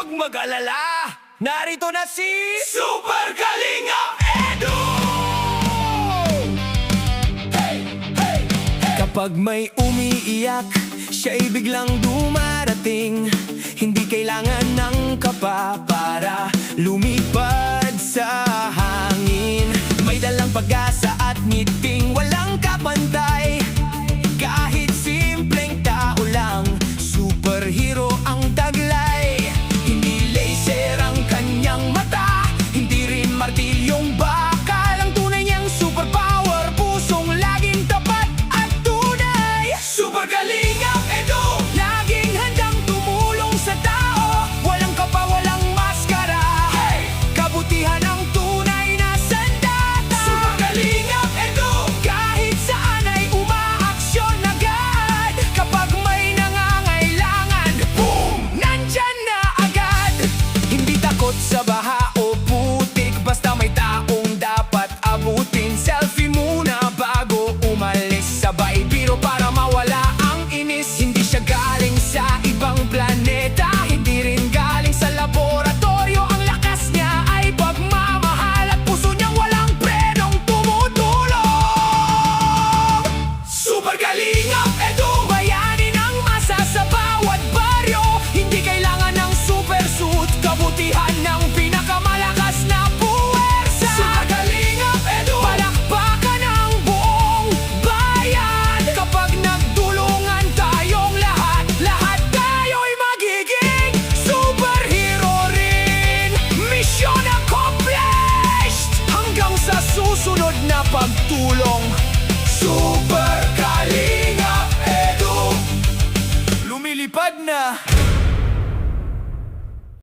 Huwag mag-alala, narito na si Super Kalingap Edu! Kapag may umiiyak, siya'y biglang dumarating. Hindi kailangan ng kapa para lumipad sa hangin. May dalang pag-asa at ngiting walang kapantay. Kahit simpleng tao lang, superhero ang taglay. Hindi laser ang kanyang mata, hindi rin martilyong bakal. Ang tunay niyang superpower, pusong laging tapat at tunay. Super Kalingap Edu, laging handang tumulong sa tao. Walang kapa, walang maskara, hey! Kabutihan ang tunay na sandata. Super Kalingap Edu, kahit saan ay umaaksyon agad. Kapag may nangangailangan, boom! Nandyan na agad. Hindi takot sa baha o putik, basta may taong dapat abutin. Selfie muna bago umalis, sabay biro para mawala ang inis. Hindi siya galing sa ibang planeta, hindi rin galing sa laboratorio. Ang lakas niya ay pagmamahal at puso niyang walang prenong tumutulong. Super Kalingap Edu, bayanin ang masa sa bawat baryo. Hindi kailangan ng super suit, kabutihan ng pinakamalakas na puwersa. Super Kalingap Edu, palakpakan ang buong bayan. Kapag nagtulungan tayong lahat, lahat tayo'y magiging superhero rin. Mission accomplished! Hanggang sa susunod na pagtulong, Super Kalingap Edu lumilipad na.